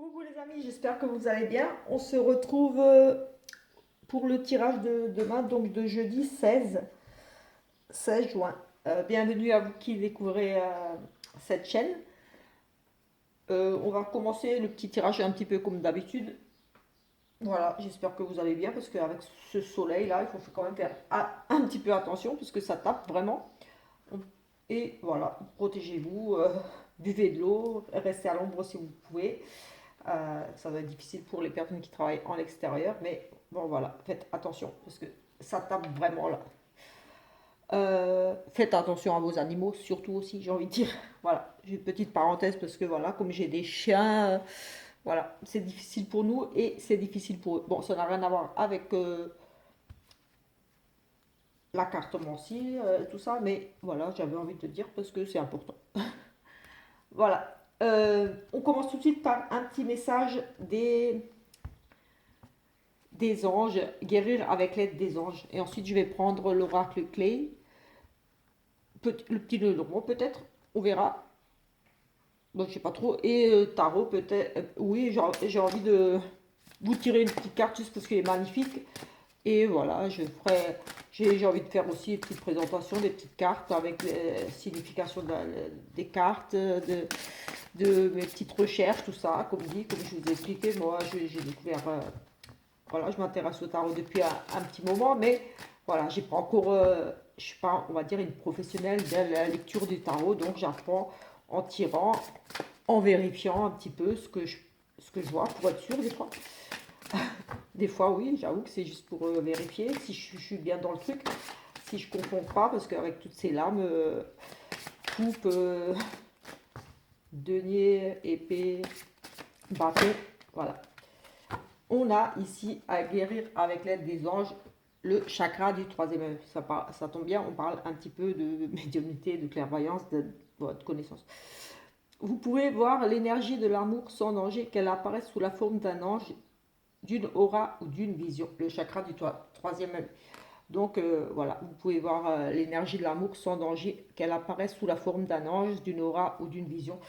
Coucou les amis, j'espère que vous allez bien. On se retrouve pour le tirage de demain, donc de jeudi 16 juin. Bienvenue à vous qui découvrez cette chaîne. On va commencer le petit tirage un petit peu comme d'habitude. Voilà, j'espère que vous allez bien parce qu'avec ce soleil là, il faut quand même faire un petit peu attention parce que ça tape vraiment. Et voilà, protégez-vous, buvez de l'eau, restez à l'ombre si vous pouvez. Ça va être difficile pour les personnes qui travaillent en extérieur, mais bon voilà, faites attention parce que ça tape vraiment là. Faites attention à vos animaux, surtout aussi, j'ai envie de dire. Voilà, j'ai une petite parenthèse parce que voilà, comme j'ai des chiens, voilà, c'est difficile pour nous et c'est difficile pour eux. Bon, ça n'a rien à voir avec la cartomancie, tout ça, mais voilà, j'avais envie de te dire parce que c'est important. Voilà. On commence tout de suite par un petit message des anges, guérir avec l'aide des anges. Et ensuite, je vais prendre l'oracle clé, le petit Lenormand peut-être, on verra. Bon, je sais pas trop. Et tarot peut-être. Oui, j'ai envie de vous tirer une petite carte juste parce qu'elle est magnifique. Et voilà, j'ai envie de faire aussi une petite présentation des petites cartes avec les significations des cartes, de mes petites recherches, tout ça. Comme dit, comme je vous ai expliqué, moi j'ai découvert. Voilà, je m'intéresse au tarot depuis un petit moment, mais voilà, j'ai pas encore, je suis pas, on va dire, une professionnelle de la lecture du tarot, donc j'apprends en tirant, en vérifiant un petit peu ce que je vois pour être sûr des fois. Des fois, oui, j'avoue que c'est juste pour vérifier si je suis bien dans le truc, si je confonds pas, parce qu'avec toutes ces lames, coupe, denier, épée, bâton, voilà. On a ici à guérir avec l'aide des anges le chakra du troisième œil. Ça tombe bien, on parle un petit peu de médiumnité, de clairvoyance, de votre connaissance. Vous pouvez voir l'énergie de l'amour sans danger, qu'elle apparaisse sous la forme d'un ange, d'une aura ou d'une vision. Le chakra du troisième œil. Donc voilà, vous pouvez voir l'énergie de l'amour sans danger, qu'elle apparaisse sous la forme d'un ange, d'une aura ou d'une vision.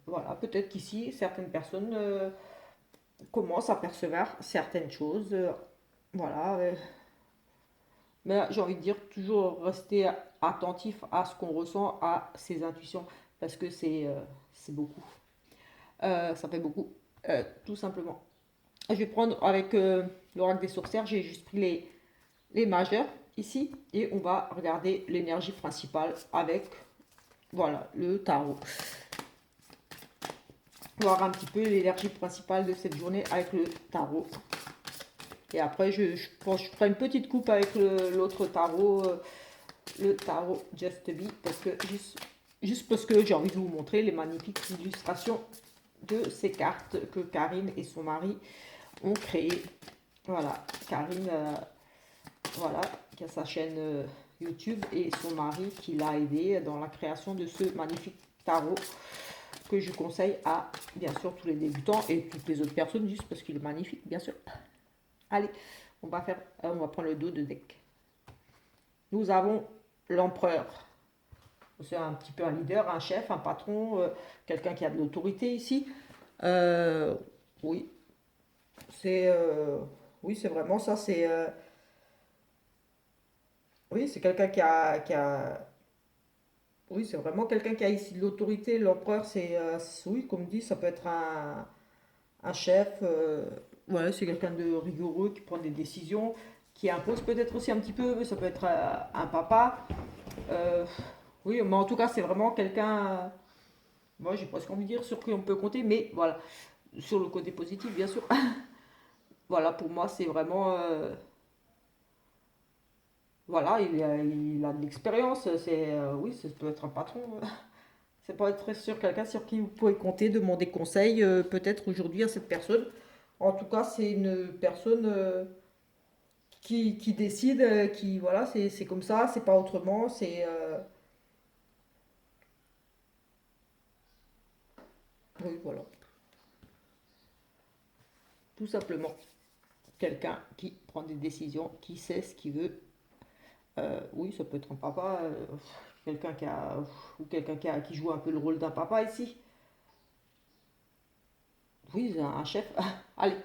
Voilà, peut-être qu'ici, certaines personnes commencent à percevoir certaines choses. Voilà. Mais j'ai envie de dire, toujours rester attentif à ce qu'on ressent, à ses intuitions, parce que c'est beaucoup. Ça fait beaucoup, tout simplement. Je vais prendre avec l'oracle des sorcières, j'ai juste pris les majeurs ici, et on va regarder l'énergie principale avec, voilà, le tarot. Voir un petit peu l'énergie principale de cette journée avec le tarot. Et après, pense que je ferai une petite coupe avec l'autre tarot, le tarot Just Be, parce que juste parce que j'ai envie de vous montrer les magnifiques illustrations de ces cartes que Karine et son mari ont créées. Voilà, Karine, voilà, qui a sa chaîne YouTube, et son mari qui l'a aidé dans la création de ce magnifique tarot que je conseille à, bien sûr, tous les débutants et toutes les autres personnes, juste parce qu'il est magnifique, bien sûr. Allez, on va prendre le dos de deck. Nous avons l'empereur. C'est un petit peu un leader, un chef, un patron, quelqu'un qui a de l'autorité ici. Euh, oui, c'est oui, c'est vraiment ça. Oui, c'est quelqu'un oui, c'est vraiment quelqu'un qui a ici de l'autorité. L'empereur, oui, comme dit, ça peut être un chef. Ouais, c'est quelqu'un de rigoureux qui prend des décisions, qui impose peut-être aussi un petit peu. Ça peut être un papa. Euh, oui, mais en tout cas, c'est vraiment quelqu'un. Moi, j'ai presque envie de dire sur qui on peut compter, mais voilà, sur le côté positif, bien sûr. Voilà, pour moi, c'est vraiment. Voilà, il a de l'expérience. Oui, ça peut être un patron. C'est pas être sur quelqu'un sur qui vous pouvez compter, demander conseil, peut-être aujourd'hui à cette personne. En tout cas, c'est une personne qui décide, qui, voilà, c'est comme ça, c'est pas autrement, oui, voilà, tout simplement. Quelqu'un qui prend des décisions, qui sait ce qu'il veut. Oui, ça peut être un papa, quelqu'un qui a, ou quelqu'un qui joue un peu le rôle d'un papa ici. Oui, un chef. Allez,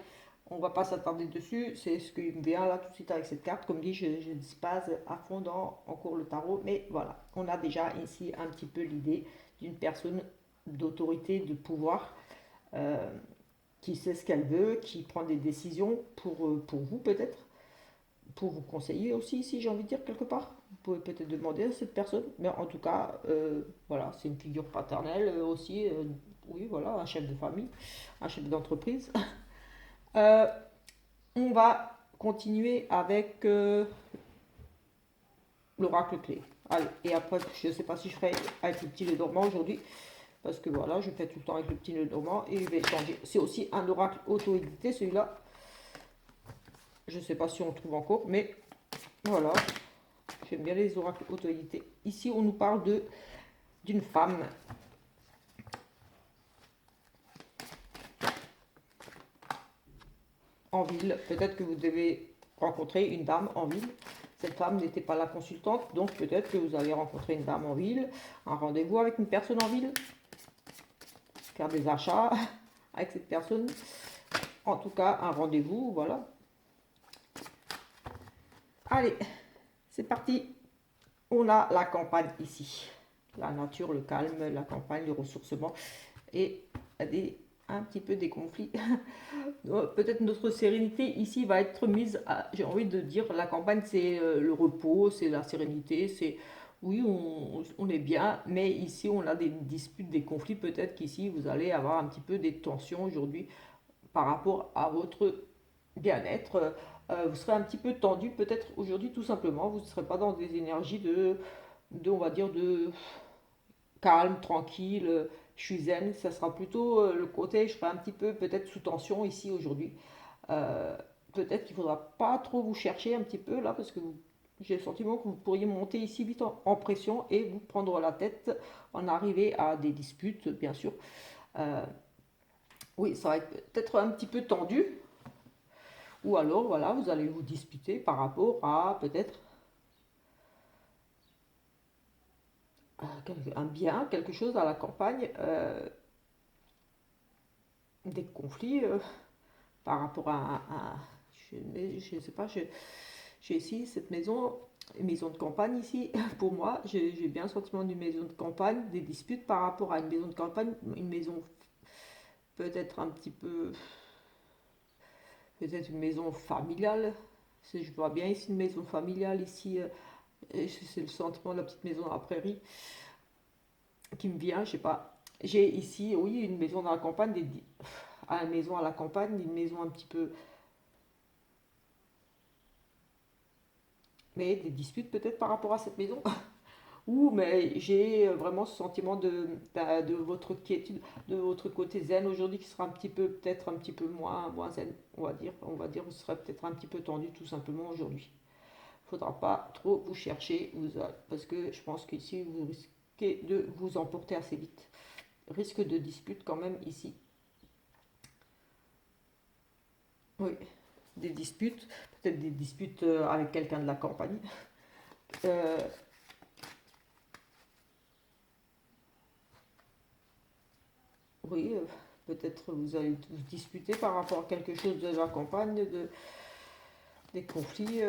on va pas s'attarder dessus. C'est ce qui me vient là tout de suite avec cette carte. Comme dit, je ne sais pas à fond dans encore le tarot, mais voilà, on a déjà ici un petit peu l'idée d'une personne d'autorité, de pouvoir, euh, qui sait ce qu'elle veut, qui prend des décisions pour vous peut-être, pour vous conseiller aussi, si j'ai envie de dire quelque part. Vous pouvez peut-être demander à cette personne, mais en tout cas, voilà, c'est une figure paternelle aussi. Oui, voilà, un chef de famille, un chef d'entreprise. Euh, on va continuer avec l'oracle clé. Allez, et après, je ne sais pas si je ferai avec le petit le dormant aujourd'hui, parce que voilà, je fais tout le temps avec le petit le dormant et je vais changer. C'est aussi un oracle auto-édité, celui-là. Je ne sais pas si on le trouve encore, mais voilà, j'aime bien les oracles auto-édités. Ici, on nous parle d'une femme en ville. Peut-être que vous devez rencontrer une dame en ville. Cette femme n'était pas la consultante, donc peut-être que vous allez rencontrer une dame en ville, un rendez-vous avec une personne en ville, faire des achats avec cette personne. En tout cas, un rendez-vous, voilà. Allez, c'est parti. On a la campagne ici. La nature, le calme, la campagne, le ressourcement et un petit peu des conflits. Peut-être notre sérénité ici va être mise à, j'ai envie de dire, la campagne c'est le repos, c'est la sérénité, c'est oui, on est bien, mais ici on a des disputes, des conflits. Peut-être qu'ici vous allez avoir un petit peu des tensions aujourd'hui par rapport à votre bien-être. Vous serez un petit peu tendu peut-être aujourd'hui tout simplement. Vous ne serez pas dans des énergies on va dire, de calme, tranquille, je suis zen. Ça sera plutôt le côté, je serai un petit peu peut-être sous tension ici aujourd'hui. Euh, Peut-être qu'il ne faudra pas trop vous chercher un petit peu là, parce que j'ai le sentiment que vous pourriez monter ici vite en pression et vous prendre la tête, en arriver à des disputes, bien sûr. Euh, oui, ça va être peut-être un petit peu tendu, ou alors voilà, vous allez vous disputer par rapport à peut-être un bien, quelque chose à la campagne, des conflits par rapport je ne sais pas, j'ai ici cette maison, une maison de campagne ici, pour moi, j'ai bien le sentiment d'une maison de campagne, des disputes par rapport à une maison de campagne, une maison peut-être un petit peu, peut-être une maison familiale, je vois bien ici une maison familiale ici, c'est le sentiment de la petite maison à la prairie qui me vient, je sais pas. J'ai ici, oui, une maison dans la campagne, une maison à la campagne, une maison un petit peu, mais des disputes peut-être par rapport à cette maison. Ou mais j'ai vraiment ce sentiment de votre quiétude, de votre côté zen aujourd'hui qui sera un petit peu, peut-être un petit peu moins zen, on va dire, vous serez peut-être un petit peu tendu tout simplement aujourd'hui. Il ne faudra pas trop vous chercher, parce que je pense qu'ici vous risquez de vous emporter assez vite. Risque de dispute quand même ici. Oui, des disputes, peut-être des disputes avec quelqu'un de la campagne. Euh, oui, peut-être vous allez vous disputer par rapport à quelque chose de la campagne, des conflits.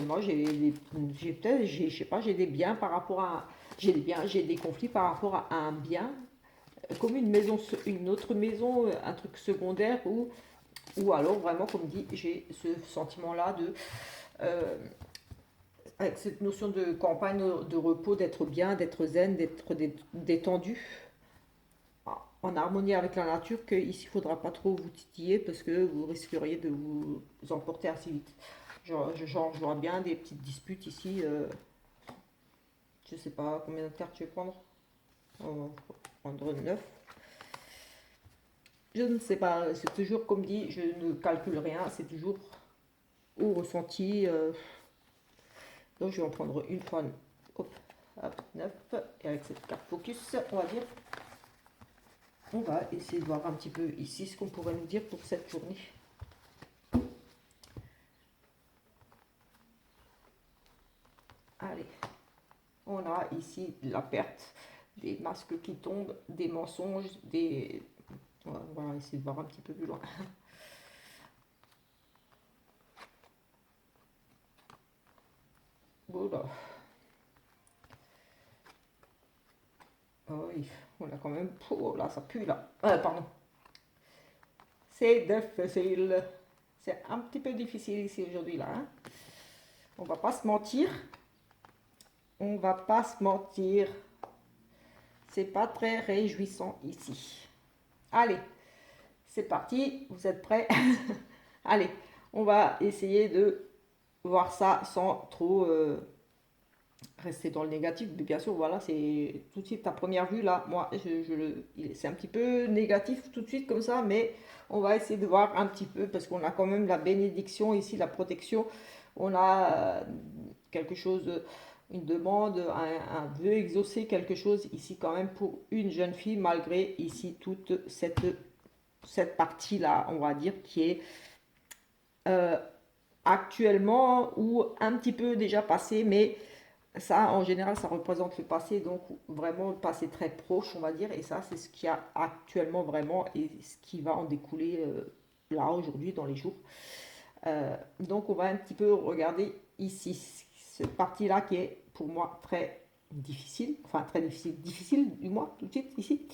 Moi, je sais pas, j'ai des biens par rapport à, j'ai des biens, j'ai des conflits par rapport à un bien, comme une maison, une autre maison, un truc secondaire, ou alors vraiment, comme dit, j'ai ce sentiment-là euh, avec cette notion de campagne, de repos, d'être bien, d'être zen, d'être détendu, en harmonie avec la nature, qu'ici il ne faudra pas trop vous titiller parce que vous risqueriez de vous emporter assez vite. Je vois bien des petites disputes ici. Je ne sais pas combien de cartes je vais prendre. On va prendre 9. Je ne sais pas, c'est toujours comme dit, je ne calcule rien, c'est toujours au ressenti. Donc je vais en prendre une fois. Hop, hop, 9. Et avec cette carte focus, on va dire, on va essayer de voir un petit peu ici ce qu'on pourrait nous dire pour cette journée. Allez, on a ici la perte, des masques qui tombent, des mensonges, voilà, va essayer de voir un petit peu plus loin. Voilà. Oh oui, on a quand même... Oh là, ça pue là. Pardon. C'est difficile. C'est un petit peu difficile ici aujourd'hui là. Hein. On va pas se mentir. On va pas se mentir. C'est pas très réjouissant ici. Allez, c'est parti. Vous êtes prêts? Allez, on va essayer de voir ça sans trop rester dans le négatif. Mais bien sûr, voilà, c'est tout de suite à première vue là. Moi, c'est un petit peu négatif tout de suite comme ça, mais on va essayer de voir un petit peu parce qu'on a quand même la bénédiction ici, la protection. On a quelque chose, une demande, un vœu exaucé, quelque chose ici quand même pour une jeune fille, malgré ici toute cette partie-là, on va dire, qui est actuellement ou un petit peu déjà passé, mais ça, en général, ça représente le passé, donc vraiment le passé très proche, on va dire, et ça, c'est ce qu'il y a actuellement vraiment et ce qui va en découler là, aujourd'hui, dans les jours. Donc, on va un petit peu regarder ici, cette partie-là qui est pour moi très difficile, enfin très difficile du moins, tout de suite, ici.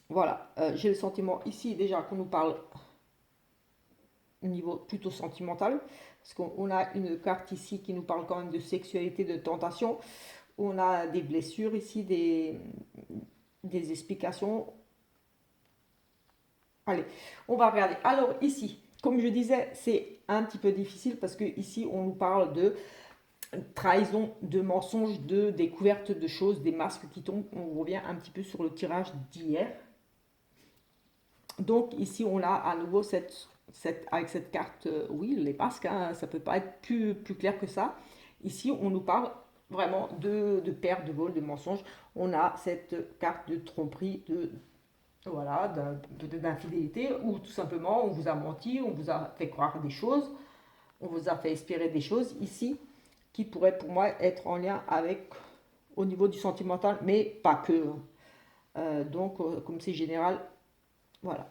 Voilà, j'ai le sentiment ici déjà qu'on nous parle au niveau plutôt sentimental, parce qu'on a une carte ici qui nous parle quand même de sexualité, de tentation. On a des blessures ici, des explications. Allez, on va regarder. Alors ici, comme je disais, c'est un petit peu difficile parce que ici on nous parle de trahison, de mensonges, de découverte de choses, des masques qui tombent. On revient un petit peu sur le tirage d'hier. Donc ici on a à nouveau avec cette carte, oui, les masques, hein, ça peut pas être plus clair que ça. Ici on nous parle vraiment de perte, de vol, de mensonges. On a cette carte de tromperie, voilà, d'infidélité, ou tout simplement on vous a menti, on vous a fait croire des choses, on vous a fait espérer des choses ici qui pourraient pour moi être en lien avec au niveau du sentimental, mais pas que. Donc comme c'est général, voilà.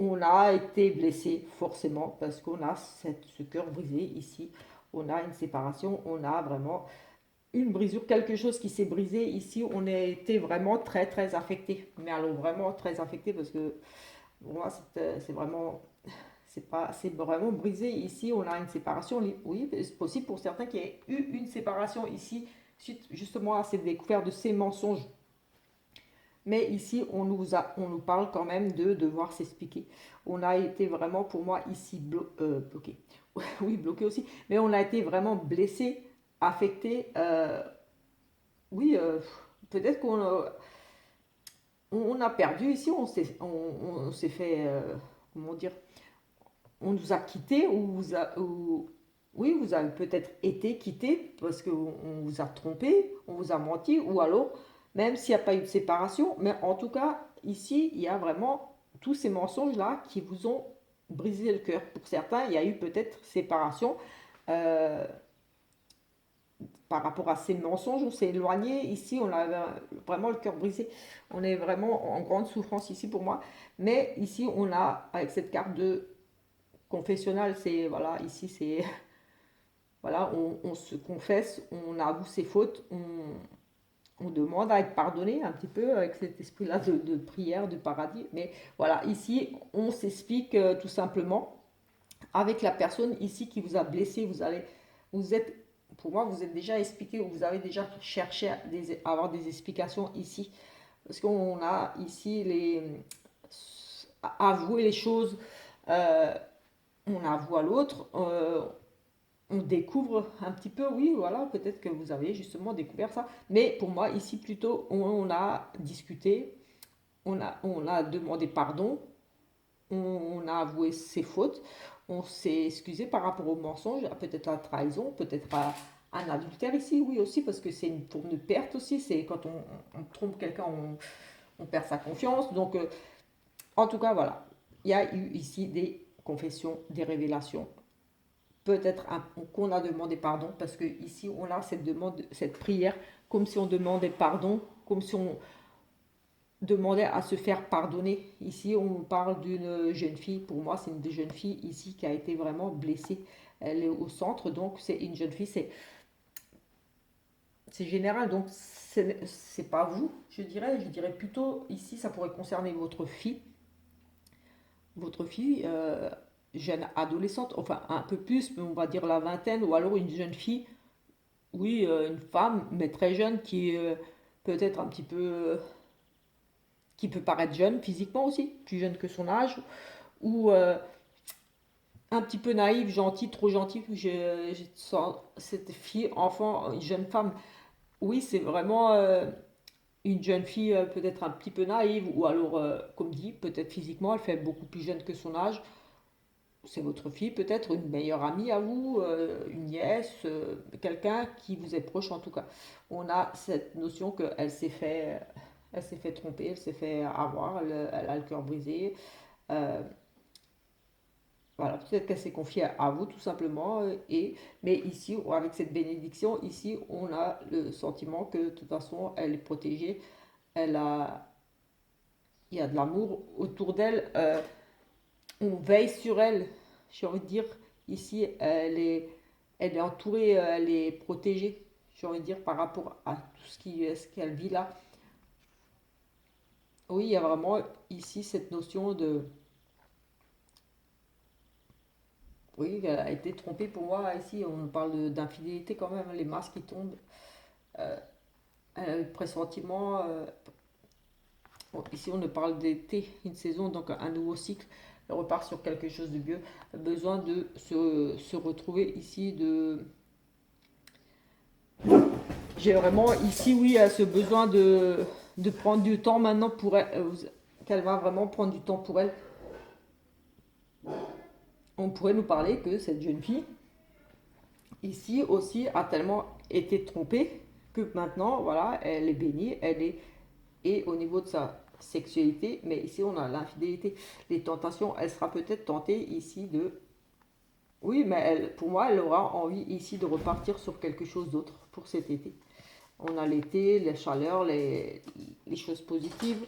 On a été blessé forcément parce qu'on a ce cœur brisé ici. On a une séparation, on a vraiment une brisure, quelque chose qui s'est brisé ici. On a été vraiment très très affecté. Mais alors vraiment très affecté parce que pour moi c'est vraiment c'est vraiment brisé ici. On a une séparation. Oui, c'est possible pour certains qui aient eu une séparation ici suite justement à cette découverte de ces mensonges. Mais ici, on nous parle quand même de devoir s'expliquer. On a été vraiment, pour moi, ici bloqué. Oui, bloqué aussi. Mais on a été vraiment blessé, affecté. Oui, peut-être on a perdu ici. On s'est fait, comment dire, on nous a quittés oui, vous avez peut-être été quitté parce qu'on vous a trompé, on vous a menti, ou alors, même s'il n'y a pas eu de séparation, mais en tout cas, ici, il y a vraiment tous ces mensonges-là qui vous ont brisé le cœur. Pour certains, il y a eu peut-être séparation euh, par rapport à ces mensonges, on s'est éloigné. Ici, on a vraiment le cœur brisé. On est vraiment en grande souffrance ici pour moi. Mais ici, on a, avec cette carte de confessionnal, c'est, voilà, ici, c'est voilà, on se confesse, on avoue ses fautes, on demande à être pardonné un petit peu avec cet esprit-là de prière, de paradis. Mais voilà, ici, on s'explique tout simplement avec la personne ici qui vous a blessé. Vous êtes, pour moi, vous êtes déjà expliqué, vous avez déjà cherché à avoir des explications ici. Parce qu'on a ici avouer les choses, on avoue à l'autre. On découvre un petit peu, oui, voilà, peut-être que vous avez justement découvert ça. Mais pour moi, ici, plutôt, on a discuté, on a demandé pardon, on a avoué ses fautes, on s'est excusé par rapport au mensonge, peut-être à la trahison, peut-être à un adultère ici, oui, aussi, parce que c'est une forme de perte aussi. C'est quand on trompe quelqu'un, on perd sa confiance. Donc, en tout cas, voilà, il y a eu ici des confessions, des révélations, peut-être qu'on a demandé pardon, parce que ici on a cette demande, cette prière, comme si on demandait pardon, comme si demander à se faire pardonner. Ici, on parle d'une jeune fille. Pour moi, c'est une des jeunes filles ici qui a été vraiment blessée. Elle est au centre, donc c'est une jeune fille. C'est général, donc c'est pas vous, je dirais. Je dirais plutôt ici, ça pourrait concerner votre fille jeune adolescente, enfin un peu plus, mais on va dire la vingtaine, ou alors une jeune fille, oui, une femme, mais très jeune, qui est peut-être un petit peu, qui peut paraître jeune physiquement aussi, plus jeune que son âge, ou un petit peu naïve, gentille, trop gentille. Je sens cette fille, enfant, une jeune femme. Oui, c'est vraiment une jeune fille peut-être un petit peu naïve, ou alors, comme dit, peut-être physiquement, elle fait beaucoup plus jeune que son âge. C'est votre fille, peut-être une meilleure amie à vous, une nièce, quelqu'un qui vous est proche en tout cas. On a cette notion elle s'est fait tromper, elle s'est fait avoir, elle a le cœur brisé. Euh, voilà, peut-être qu'elle s'est confiée à vous tout simplement. Mais ici, avec cette bénédiction, ici, on a le sentiment que de toute façon, elle est protégée. Elle a, il y a de l'amour autour d'elle. On veille sur elle. J'ai envie de dire, ici, elle est entourée, elle est protégée. J'ai envie de dire par rapport à tout ce qu'elle vit là. Oui, il y a vraiment ici cette notion de, oui, elle a été trompée pour moi. Ici, on parle d'infidélité quand même, les masques qui tombent. Euh, elle a le pressentiment. Bon, ici, on ne parle d'été, une saison, donc un nouveau cycle. Elle repart sur quelque chose de mieux. Besoin de se retrouver ici. J'ai vraiment ici, oui, ce besoin de prendre du temps maintenant pour elle. Qu'elle va vraiment prendre du temps pour elle. On pourrait nous parler que cette jeune fille, ici aussi, a tellement été trompée que maintenant, voilà, elle est bénie, et au niveau de sa sexualité, mais ici on a l'infidélité, les tentations, elle sera peut-être tentée ici oui, mais pour moi, elle aura envie ici de repartir sur quelque chose d'autre pour cet été. On a l'été, la chaleur, les choses positives,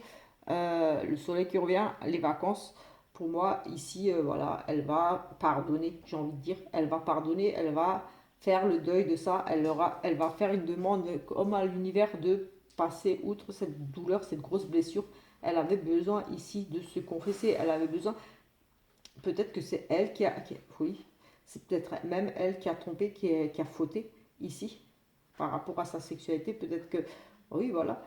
le soleil qui revient, les vacances. Pour moi, ici, voilà, elle va pardonner, j'ai envie de dire. Elle va pardonner, elle va faire le deuil de ça. Elle va faire une demande comme à l'univers de passer outre cette douleur, cette grosse blessure. Elle avait besoin ici de se confesser. Elle avait besoin, peut-être que c'est elle oui, c'est peut-être même elle qui a trompé, qui a fauté ici par rapport à sa sexualité. Peut-être que, oui, voilà.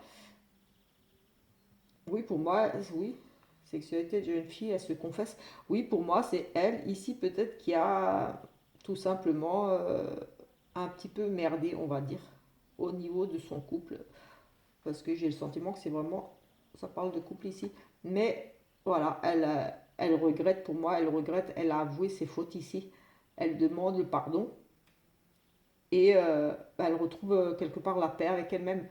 Oui, pour moi, oui. Sexualité de jeune fille, elle se confesse. Oui, pour moi, c'est elle ici peut-être qui a tout simplement un petit peu merdé, on va dire, au niveau de son couple. Parce que j'ai le sentiment que c'est vraiment, ça parle de couple ici. Mais voilà, elle regrette, pour moi, elle regrette, elle a avoué ses fautes ici. Elle demande le pardon et elle retrouve quelque part la paix avec elle-même.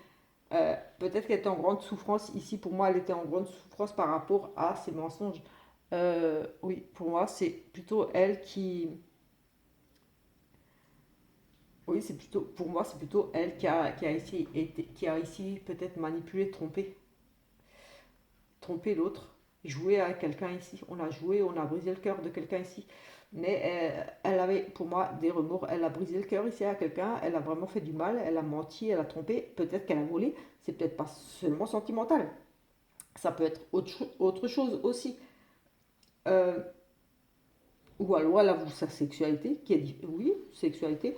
Peut-être qu'elle était en grande souffrance. Ici, pour moi, elle était en grande souffrance par rapport à ses mensonges. Oui, pour moi, c'est plutôt elle qui. Oui, c'est plutôt. Pour moi, c'est plutôt elle qui a ici peut-être manipulé, trompé l'autre, joué à quelqu'un ici. On a joué, on a brisé le cœur de quelqu'un ici. Mais elle avait, pour moi, des remords. Elle a brisé le cœur ici à quelqu'un. Elle a vraiment fait du mal. Elle a menti, elle a trompé. Peut-être qu'elle a volé. C'est peut-être pas seulement sentimental. Ça peut être autre chose aussi. Euh, ou alors elle avoue sa sexualité, qui est dit oui, sexualité,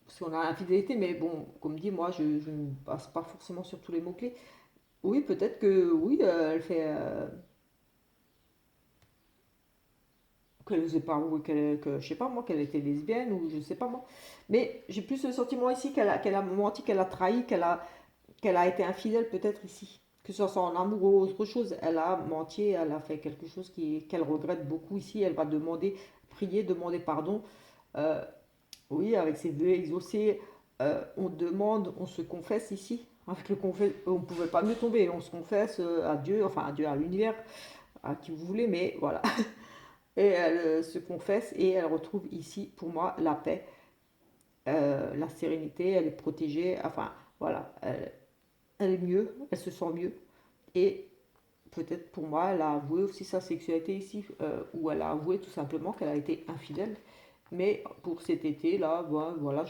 parce qu'on a l'infidélité, mais bon, comme dit, moi je ne passe pas forcément sur tous les mots-clés. Oui, peut-être que oui, elle fait. Qu'elle n'osait pas avouer que, je sais pas moi, qu'elle était lesbienne, ou je sais pas moi. Mais j'ai plus le sentiment ici qu'elle a menti, qu'elle a trahi, qu'elle a été infidèle peut-être ici. Que ce soit en amour ou autre chose, elle a menti, elle a fait quelque chose qu'elle regrette beaucoup ici. Elle va demander, prier, demander pardon. Euh, oui, avec ses vœux exaucés, on demande, on se confesse ici. Avec on ne pouvait pas mieux tomber. On se confesse à Dieu, enfin à Dieu, à l'univers, à qui vous voulez, mais voilà. Et elle se confesse et elle retrouve ici, pour moi, la paix, la sérénité. Elle est protégée. Enfin, voilà, elle est mieux, elle se sent mieux. Et peut-être pour moi, elle a avoué aussi sa sexualité ici, ou elle a avoué tout simplement qu'elle a été infidèle. Mais pour cet été, là, voilà,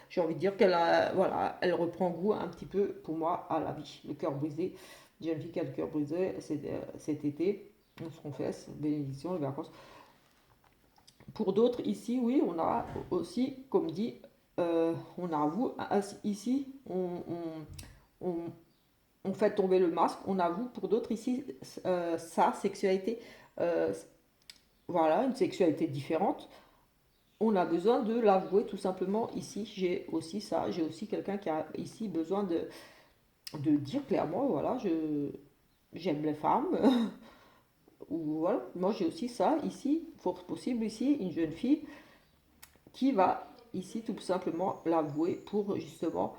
j'ai envie de dire qu'elle a, voilà, elle reprend goût un petit peu, pour moi, à la vie. Le cœur brisé. J'ai une fille qui a le cœur brisé cet été. On se confesse, bénédiction, les vacances. Pour d'autres, ici, oui, on a aussi, comme dit, on avoue, ici, on, on fait tomber le masque, on avoue pour d'autres ici sa sexualité, euh, voilà, une sexualité différente. On a besoin de l'avouer tout simplement. Ici, j'ai aussi ça, j'ai aussi quelqu'un qui a ici besoin de dire clairement, voilà, j'aime les femmes. Ou voilà, moi j'ai aussi ça ici, force possible ici, une jeune fille qui va ici tout simplement l'avouer pour justement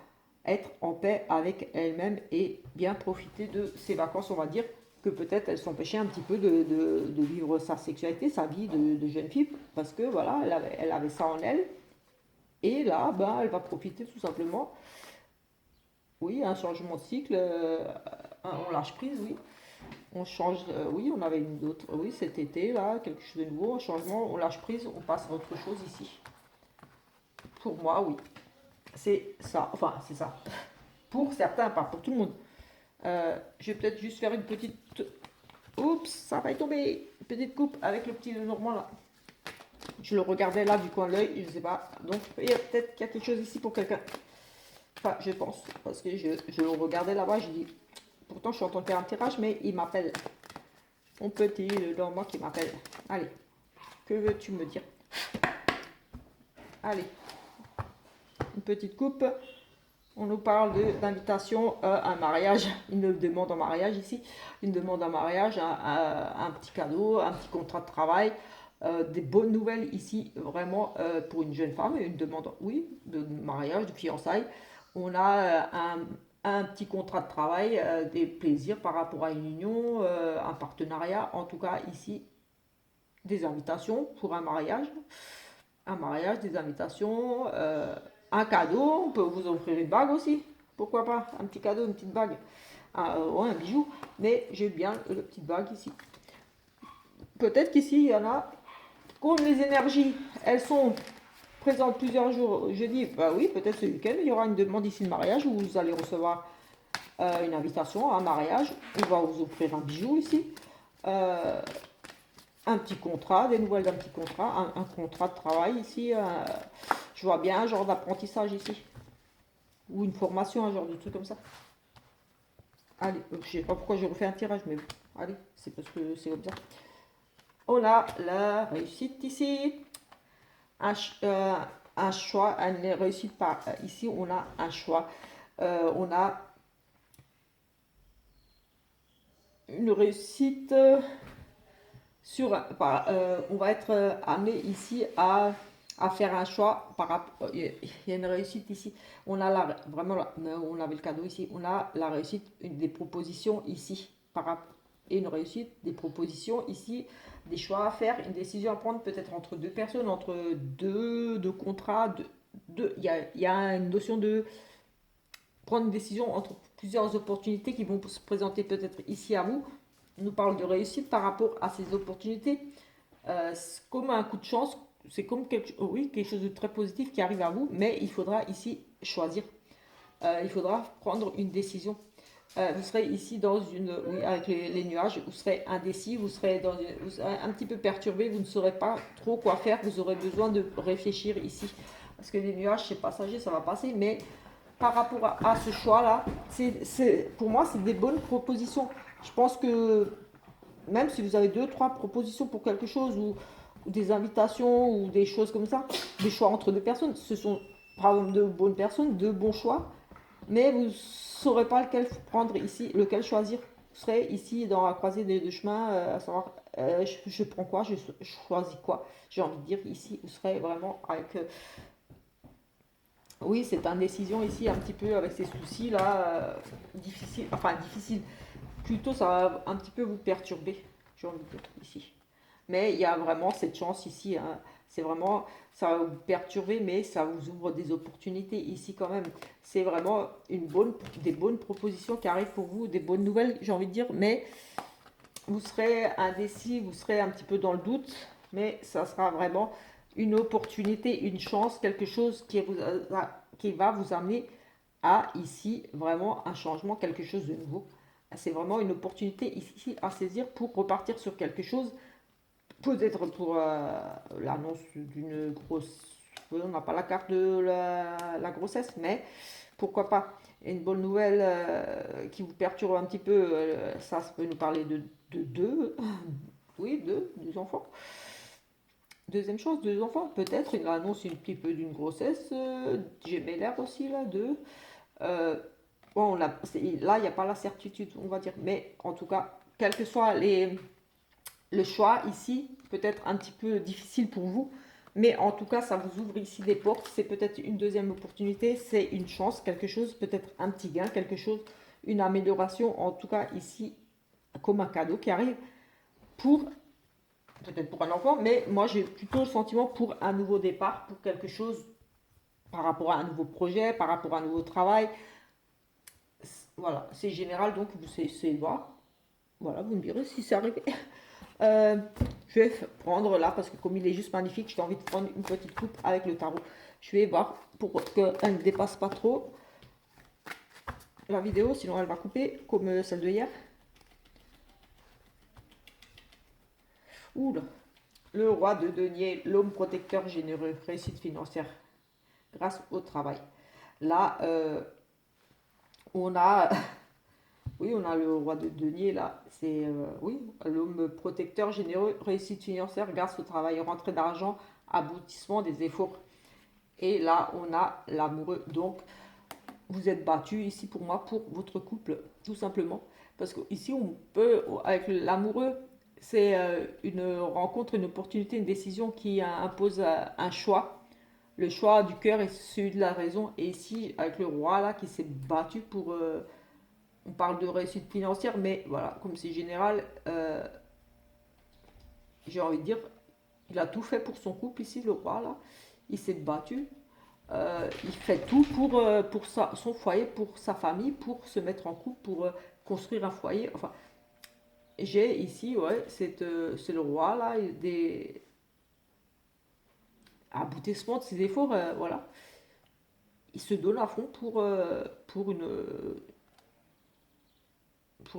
être en paix avec elle-même et bien profiter de ses vacances, on va dire que peut-être elle s'empêchait un petit peu de vivre sa sexualité, sa vie de jeune fille, parce que voilà, elle avait ça en elle, et là, ben, elle va profiter tout simplement, oui, un changement de cycle, on lâche prise, oui, on change, oui, on avait une autre, oui, cet été, là, quelque chose de nouveau, un changement, on lâche prise, on passe à autre chose ici. Pour moi, oui, c'est ça, enfin, c'est ça. Pour certains, pas pour tout le monde. Je vais peut-être juste faire une petite... Oups, ça va y tomber. Une petite coupe avec le petit Normand là. Je le regardais là du coin de l'œil, je ne sais pas. Donc, il y a peut-être qu'il y a quelque chose ici pour quelqu'un. Enfin, je pense. Parce que je le regardais là-bas, je dis... Pourtant, je suis en train de faire un tirage, mais il m'appelle. Mon petit Normand qui m'appelle. Allez, que veux-tu me dire? Allez, une petite coupe. On nous parle d'invitation à un mariage, une demande en mariage ici, une demande en mariage, un petit cadeau, un petit contrat de travail, des bonnes nouvelles ici, vraiment pour une jeune femme, une demande, oui, de mariage, de fiançailles. On a un petit contrat de travail, des plaisirs par rapport à une union, un partenariat, en tout cas ici, des invitations pour un mariage, des invitations, un cadeau, on peut vous offrir une bague aussi, pourquoi pas, un petit cadeau, une petite bague, ouais, un bijou, mais j'ai bien la petite bague ici. Peut-être qu'ici, il y en a, comme les énergies, elles sont présentes plusieurs jours, je dis, bah oui, peut-être ce week-end, il y aura une demande ici de mariage où vous allez recevoir une invitation à un mariage, on va vous offrir un bijou ici, euh, un petit contrat, des nouvelles d'un petit contrat, un contrat de travail ici. Je vois bien un genre d'apprentissage ici. Ou une formation, un genre de truc comme ça. Allez, je sais pas pourquoi j'ai refait un tirage, mais bon, allez, c'est parce que c'est comme ça. On a la réussite ici. Un, un choix, une réussite par ici, on a un choix. On a une réussite on va être amené ici à faire un choix par rapport. Il y a une réussite ici. On a vraiment, on avait le cadeau ici. On a la réussite, des propositions ici et une réussite, des propositions ici, des choix à faire, une décision à prendre peut-être entre deux personnes, entre deux contrats. Il y a une notion de prendre une décision entre plusieurs opportunités qui vont se présenter peut-être ici à vous. On nous parle de réussite par rapport à ces opportunités. Comme un coup de chance, c'est comme oui, quelque chose de très positif qui arrive à vous, mais il faudra ici choisir. Il faudra prendre une décision. Vous serez ici dans oui, avec les nuages, vous serez indécis, vous serez un petit peu perturbé, vous ne saurez pas trop quoi faire, vous aurez besoin de réfléchir ici. Parce que les nuages, c'est passager, ça va passer, mais par rapport à ce choix-là, pour moi, c'est des bonnes propositions. Je pense que même si vous avez deux, trois propositions pour quelque chose ou des invitations ou des choses comme ça, des choix entre deux personnes, ce sont par exemple de bonnes personnes, de bons choix, mais vous ne saurez pas lequel prendre ici, lequel choisir. Vous serez ici dans la croisée des deux chemins, à savoir je prends quoi, je choisis quoi. J'ai envie de dire ici, vous serez vraiment avec... oui, cette indécision ici, un petit peu avec ces soucis là, difficile, enfin difficile. Plutôt, ça va un petit peu vous perturber, j'ai envie de dire ici. Mais il y a vraiment cette chance ici, hein, C'est vraiment, ça va vous perturber, mais ça vous ouvre des opportunités ici quand même. C'est vraiment des bonnes propositions qui arrivent pour vous, des bonnes nouvelles, j'ai envie de dire, mais vous serez indécis, vous serez un petit peu dans le doute, mais ça sera vraiment une opportunité, une chance, quelque chose qui va vous amener à ici vraiment un changement, quelque chose de nouveau. C'est vraiment une opportunité ici à saisir pour repartir sur quelque chose, peut-être pour l'annonce d'une grosse... On n'a pas la carte de la grossesse, mais pourquoi pas une bonne nouvelle qui vous perturbe un petit peu, ça peut nous parler de deux, oui, deux enfants. Deuxième chose, deux enfants, peut-être une annonce un petit peu d'une grossesse gémellaire aussi, là, deux. Euh, bon, là, il n'y a pas la certitude, on va dire, mais en tout cas, quel que soit le choix ici, peut-être un petit peu difficile pour vous, mais en tout cas, ça vous ouvre ici des portes. C'est peut-être une deuxième opportunité, c'est une chance, quelque chose, peut-être un petit gain, quelque chose, une amélioration, en tout cas ici, comme un cadeau qui arrive pour, peut-être pour un enfant, mais moi j'ai plutôt le sentiment pour un nouveau départ, pour quelque chose par rapport à un nouveau projet, par rapport à un nouveau travail. Voilà, c'est général, donc vous essayez de voir. Voilà, vous me direz si c'est arrivé. Euh, je vais prendre là, parce que comme il est juste magnifique, j'ai envie de prendre une petite coupe avec le tarot. Je vais voir pour qu'elle ne dépasse pas trop la vidéo, sinon elle va couper, comme celle de hier. Oula. Le roi de denier, l'homme protecteur généreux, réussite financière grâce au travail. Là, on a oui, on a le roi de denier là. C'est oui, l'homme protecteur généreux, réussite financière grâce au travail, rentrée d'argent, aboutissement des efforts. Et là, on a l'amoureux. Donc, vous êtes battu ici pour moi, pour votre couple, tout simplement. Parce que ici, on peut, avec l'amoureux, c'est une rencontre, une opportunité, une décision qui impose un choix. Le choix du cœur et celui de la raison. Et ici, avec le roi là, qui s'est battu pour on parle de réussite financière, mais voilà, comme c'est général, j'ai envie de dire, il a tout fait pour son couple ici, le roi là. Il s'est battu. Il fait tout pour son foyer, pour sa famille, pour se mettre en couple, pour construire un foyer. Enfin, j'ai ici, ouais, c'est le roi là, aboutissement de ses efforts, voilà. Il se donne à fond pour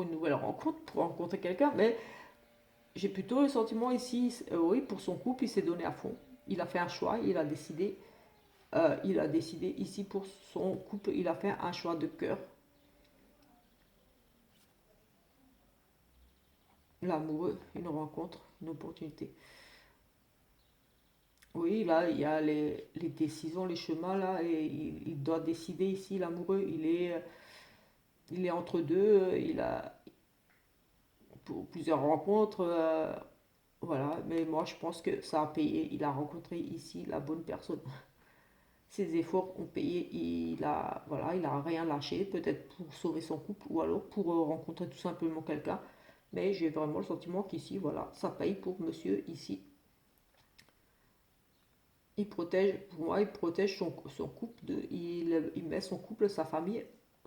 une nouvelle rencontre, pour rencontrer quelqu'un, mais j'ai plutôt le sentiment ici, oui, pour son couple, il s'est donné à fond. Il a fait un choix, il a décidé ici pour son couple, il a fait un choix de cœur. L'amoureux, une rencontre, une opportunité. Oui, là, il y a les décisions, les chemins, là, et il doit décider ici, l'amoureux, il est entre deux, il a pour plusieurs rencontres, voilà, mais moi je pense que ça a payé, il a rencontré ici la bonne personne. Ses efforts ont payé, voilà, il a rien lâché, peut-être pour sauver son couple ou alors pour rencontrer tout simplement quelqu'un. Mais j'ai vraiment le sentiment qu'ici, voilà, ça paye pour monsieur ici. Il protège, pour moi, il protège son couple, il met son couple, sa famille,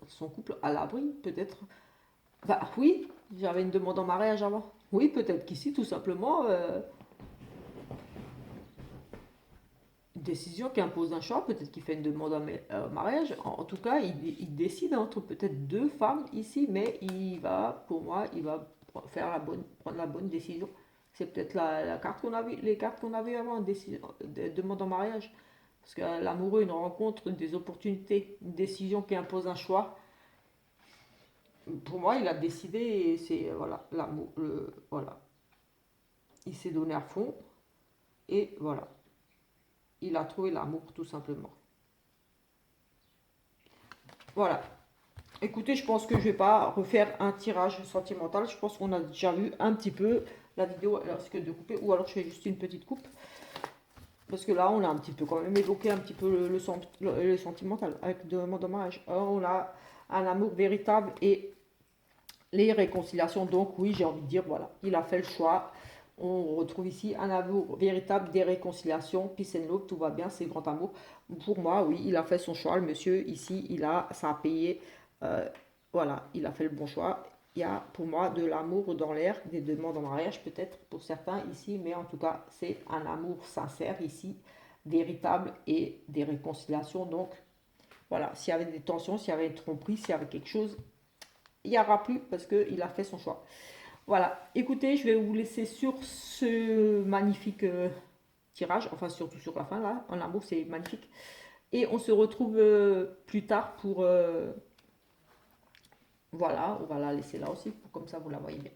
son couple à l'abri, peut-être. Bah oui, j'avais une demande en mariage avant. Oui, peut-être qu'ici, tout simplement, une décision qui impose un choix, peut-être qu'il fait une demande en mariage. En tout cas, il décide entre peut-être deux femmes ici, mais il va, pour moi, il va prendre la bonne décision. C'est peut-être la carte qu'on a vue, les cartes qu'on avait avant, demande en mariage. Parce que l'amoureux, une rencontre, des opportunités, une décision qui impose un choix. Pour moi, il a décidé et c'est voilà, l'amour, voilà. Il s'est donné à fond et voilà. Il a trouvé l'amour tout simplement. Voilà. Écoutez, je pense que je vais pas refaire un tirage sentimental. Je pense qu'on a déjà vu un petit peu la vidéo. Alors, est-ce que de couper ou alors je fais juste une petite coupe. Parce que là, on a un petit peu quand même évoqué un petit peu le sentimental avec de mon dommage. On a un amour véritable et les réconciliations. Donc oui, j'ai envie de dire, voilà, il a fait le choix. On retrouve ici un amour véritable, des réconciliations, peace and love, tout va bien, c'est grand amour. Pour moi, oui, il a fait son choix, le monsieur, ici, ça a payé, euh, voilà, il a fait le bon choix. Il y a pour moi de l'amour dans l'air, des demandes en mariage peut-être pour certains ici, mais en tout cas, c'est un amour sincère ici, véritable et des réconciliations. Donc, voilà, s'il y avait des tensions, s'il y avait une tromperie, s'il y avait quelque chose, il n'y aura plus parce qu'il a fait son choix. Voilà, écoutez, je vais vous laisser sur ce magnifique tirage, enfin surtout sur la fin là, en amour c'est magnifique. Et on se retrouve plus tard pour... voilà, on va la laisser là aussi, comme ça vous la voyez bien.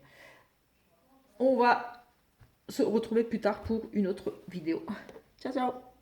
On va se retrouver plus tard pour une autre vidéo. Ciao, ciao.